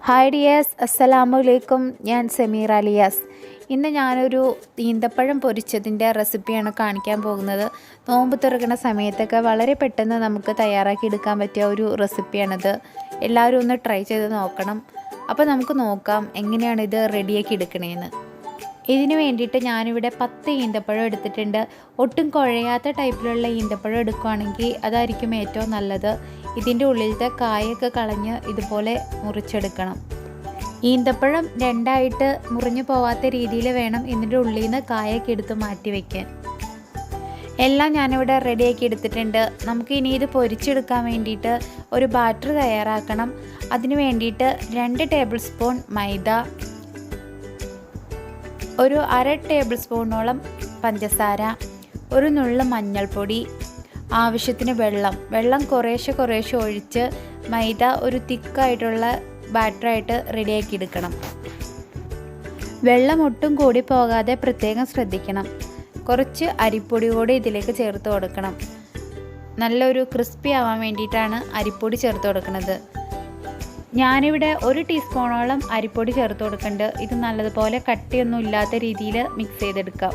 Hi dears, അസ്സലാമു അലൈക്കും. ഞാൻ സമീറ അലിയാസ്. ഇന്ന് ഞാനൊരു ഈന്തപ്പഴം പൊരിച്ചതിൻ്റെ റെസിപ്പിയാണ് കാണിക്കാൻ പോകുന്നത്. നോമ്പ് തുറക്കുന്ന സമയത്തൊക്കെ വളരെ പെട്ടെന്ന് നമുക്ക് തയ്യാറാക്കി എടുക്കാൻ പറ്റിയ ഒരു റെസിപ്പിയാണിത്. എല്ലാവരും ഒന്ന് ട്രൈ ചെയ്ത് നോക്കണം. അപ്പോൾ നമുക്ക് നോക്കാം എങ്ങനെയാണ് ഇത് റെഡിയാക്കി എടുക്കണേന്ന്. ഇതിന് വേണ്ടിയിട്ട് ഞാനിവിടെ 10 ഈന്തപ്പഴം എടുത്തിട്ടുണ്ട്. ഒട്ടും കുഴയാത്ത ടൈപ്പിലുള്ള ഈന്തപ്പഴം എടുക്കുകയാണെങ്കിൽ അതായിരിക്കും ഏറ്റവും നല്ലത്. ഇതിൻ്റെ ഉള്ളിലത്തെ കായൊക്കെ കളഞ്ഞ് ഇതുപോലെ മുറിച്ചെടുക്കണം. ഈന്തപ്പഴം രണ്ടായിട്ട് മുറിഞ്ഞു പോവാത്ത രീതിയിൽ വേണം ഇതിൻ്റെ ഉള്ളിൽ നിന്ന് കായൊക്കെ എടുത്ത് മാറ്റി വയ്ക്കാൻ. എല്ലാം ഞാനിവിടെ റെഡിയാക്കി എടുത്തിട്ടുണ്ട്. നമുക്ക് ഇനി ഇത് പൊരിച്ചെടുക്കാൻ വേണ്ടിയിട്ട് ഒരു ബാറ്റർ തയ്യാറാക്കണം. അതിന് വേണ്ടിയിട്ട് 2 ടേബിൾ സ്പൂൺ മൈദ, ഒരു 1/2 ടേബിൾ സ്പൂണോളം പഞ്ചസാര, ഒരു നുള്ള് മഞ്ഞൾപ്പൊടി, ആവശ്യത്തിന് വെള്ളം കുറേശ്ശെ ഒഴിച്ച് മൈദ ഒരു തിക്കായിട്ടുള്ള ബാറ്ററായിട്ട് റെഡിയാക്കി എടുക്കണം. വെള്ളം ഒട്ടും കൂടി പോകാതെ പ്രത്യേകം ശ്രദ്ധിക്കണം. കുറച്ച് അരിപ്പൊടി കൂടി ഇതിലേക്ക് ചേർത്ത് കൊടുക്കണം. നല്ലൊരു ക്രിസ്പി ആവാൻ വേണ്ടിയിട്ടാണ് അരിപ്പൊടി ചേർത്ത് കൊടുക്കുന്നത്. ഞാനിവിടെ 1 ടീസ്പൂണോളം അരിപ്പൊടി ചേർത്ത് കൊടുക്കുന്നുണ്ട്. ഇത് നല്ലതുപോലെ കട്ടിയൊന്നും ഇല്ലാത്ത രീതിയിൽ മിക്സ് ചെയ്തെടുക്കാം.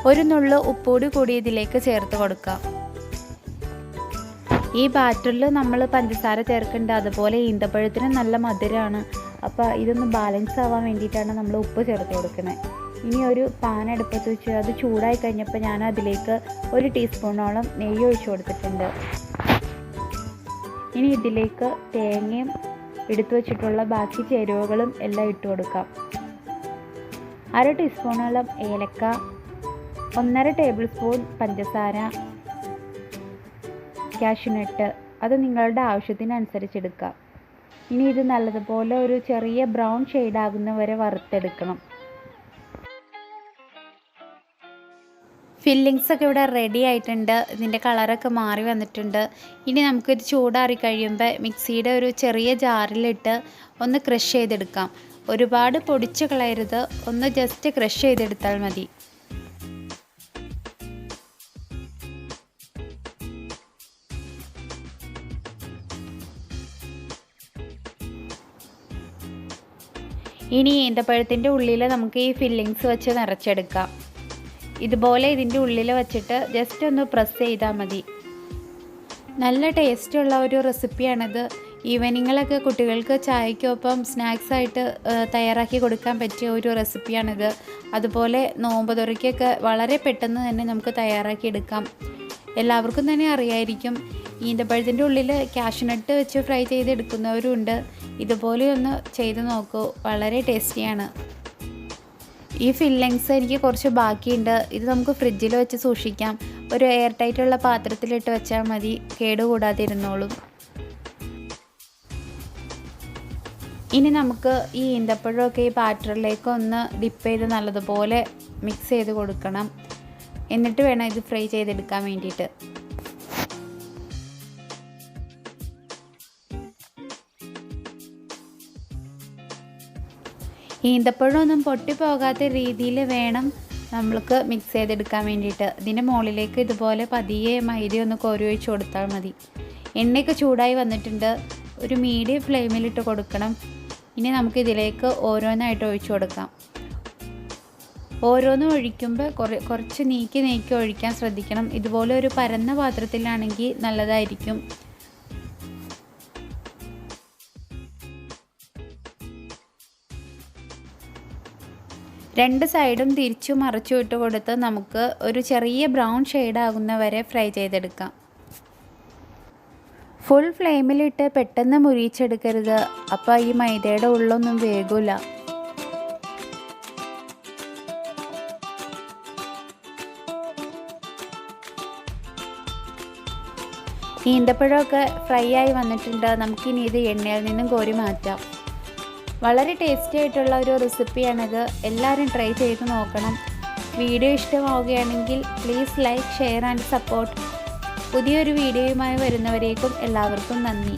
ഒരു നുള്ളു ഉപ്പുപൊടി കൂടി ഇതിലേക്ക് ചേർത്ത് കൊടുക്കാം. ഈ ബാറ്ററിൽ നമ്മൾ പഞ്ചസാര ചേർക്കുന്നുണ്ട്. അതുപോലെ ഈന്തപ്പഴത്തിന് നല്ല മധുരമാണ്. അപ്പോൾ ഇതൊന്ന് ബാലൻസ് ആവാൻ വേണ്ടിയിട്ടാണ് നമ്മൾ ഉപ്പ് ചേർത്ത് കൊടുക്കുന്നത്. ഇനി ഒരു പാൻ അടുപ്പത്ത് വെച്ച് അത് ചൂടായി കഴിഞ്ഞപ്പോൾ ഞാൻ അതിലേക്ക് 1 ടീസ്പൂണോളം നെയ്യ് ഒഴിച്ചു കൊടുത്തിട്ടുണ്ട്. ഇനി ഇതിലേക്ക് തേങ്ങയും എടുത്തു വച്ചിട്ടുള്ള ബാക്കി ചേരുവകളും എല്ലാം ഇട്ട് കൊടുക്കാം. 1/2 ടീസ്പൂണോളം ഏലക്ക, 1/2 ടേബിൾ സ്പൂൺ പഞ്ചസാര, കാഷ്യൂനട്ട്, അത് നിങ്ങളുടെ ആവശ്യത്തിനനുസരിച്ചെടുക്കാം. ഇനി ഇത് നല്ലതുപോലെ ഒരു ചെറിയ ബ്രൗൺ ഷെയ്ഡ് ആകുന്നവരെ വറുത്തെടുക്കണം. ഫില്ലിങ്സ് ഒക്കെ ഇവിടെ റെഡി ആയിട്ടുണ്ട്. ഇതിൻ്റെ കളറൊക്കെ മാറി വന്നിട്ടുണ്ട്. ഇനി നമുക്കിത് ചൂടാറി കഴിയുമ്പോൾ മിക്സിയുടെ ഒരു ചെറിയ ജാറിലിട്ട് ഒന്ന് ക്രഷ് ചെയ്തെടുക്കാം. ഒരുപാട് പൊടിച്ച് കളയരുത്, ഒന്ന് ജസ്റ്റ് ക്രഷ് ചെയ്തെടുത്താൽ മതി. ഇനി ഈന്തപ്പഴത്തിൻ്റെ ഉള്ളിൽ നമുക്ക് ഈ ഫില്ലിങ്സ് വെച്ച് നിറച്ചെടുക്കാം. ഇതുപോലെ ഇതിൻ്റെ ഉള്ളിൽ വെച്ചിട്ട് ജസ്റ്റ് ഒന്ന് പ്രസ് ചെയ്താൽ മതി. നല്ല ടേസ്റ്റുള്ള ഒരു റെസിപ്പിയാണിത്. ഈവനിങ്ങിലൊക്കെ കുട്ടികൾക്ക് ചായക്കൊപ്പം സ്നാക്സായിട്ട് തയ്യാറാക്കി കൊടുക്കാൻ പറ്റിയ ഒരു റെസിപ്പിയാണിത്. അതുപോലെ നോമ്പ് തുറയ്ക്കൊക്കെ വളരെ പെട്ടെന്ന് തന്നെ നമുക്ക് തയ്യാറാക്കി എടുക്കാം. എല്ലാവർക്കും തന്നെ അറിയായിരിക്കും. ഈന്തപ്പഴത്തിൻ്റെ ഉള്ളിൽ കാഷ്യൂനട്ട് വെച്ച് ഫ്രൈ ചെയ്തെടുക്കുന്നവരുണ്ട്. ഇതുപോലെ ഒന്ന് ചെയ്ത് നോക്കൂ, വളരെ ടേസ്റ്റിയാണ്. ഈ ഫില്ലിങ്സ് എനിക്ക് കുറച്ച് ബാക്കിയുണ്ട്. ഇത് നമുക്ക് ഫ്രിഡ്ജിൽ വെച്ച് സൂക്ഷിക്കാം. ഒരു എയർ ടൈറ്റുള്ള പാത്രത്തിലിട്ട് വെച്ചാൽ മതി, കേടുകൂടാതെ ഇരുന്നോളും. ഇനി നമുക്ക് ഈ ഈന്തപ്പഴമൊക്കെ ഈ ബാറ്ററിലേക്ക് ഒന്ന് ഡിപ്പ് ചെയ്ത് നല്ലതുപോലെ മിക്സ് ചെയ്ത് കൊടുക്കണം. എന്നിട്ട് വേണം ഇത് ഫ്രൈ ചെയ്തെടുക്കാൻ വേണ്ടിയിട്ട്. ഈന്തപ്പഴമൊന്നും പൊട്ടിപ്പോകാത്ത രീതിയിൽ വേണം നമ്മൾക്ക് മിക്സ് ചെയ്തെടുക്കാൻ വേണ്ടിയിട്ട്. ഇതിൻ്റെ മുകളിലേക്ക് ഇതുപോലെ പതിയെ മൈദയൊന്ന് കോരി ഒഴിച്ച് കൊടുത്താൽ മതി. എണ്ണയൊക്കെ ചൂടായി വന്നിട്ടുണ്ട്. ഒരു മീഡിയം ഫ്ലെയിമിലിട്ട് കൊടുക്കണം. ഇനി നമുക്കിതിലേക്ക് ഓരോന്നായിട്ട് ഒഴിച്ചു കൊടുക്കാം. ഓരോന്നും ഒഴിക്കുമ്പോൾ കുറച്ച് നീക്കി ഒഴിക്കാൻ ശ്രദ്ധിക്കണം. ഇതുപോലെ ഒരു പരന്ന പാത്രത്തിലാണെങ്കിൽ നല്ലതായിരിക്കും. രണ്ട് സൈഡും തിരിച്ചു മറിച്ചു ഇട്ട് കൊടുത്ത് നമുക്ക് ഒരു ചെറിയ ബ്രൗൺ ഷെയ്ഡ് ആകുന്ന വരെ ഫ്രൈ ചെയ്തെടുക്കാം. ഫുൾ ഫ്ലെയിമിലിട്ട് പെട്ടെന്ന് മുരിച്ചെടുക്കരുത്, അപ്പോൾ ഈ മൈദയുടെ ഉള്ളൊന്നും വേഗൂല. ഈന്തപ്പഴമൊക്കെ ഫ്രൈ ആയി വന്നിട്ടുണ്ട്. നമുക്കിനി ഇത് എണ്ണയിൽ നിന്നും കോരി മാറ്റാം. വളരെ ടേസ്റ്റി ആയിട്ടുള്ള ഒരു റെസിപ്പിയാണിത്. എല്ലാവരും ട്രൈ ചെയ്ത് നോക്കണം. വീഡിയോ ഇഷ്ടമാവുകയാണെങ്കിൽ please like, share and support. പുതിയൊരു വീഡിയോയുമായി വരുന്നവരേക്കും എല്ലാവർക്കും നന്ദി.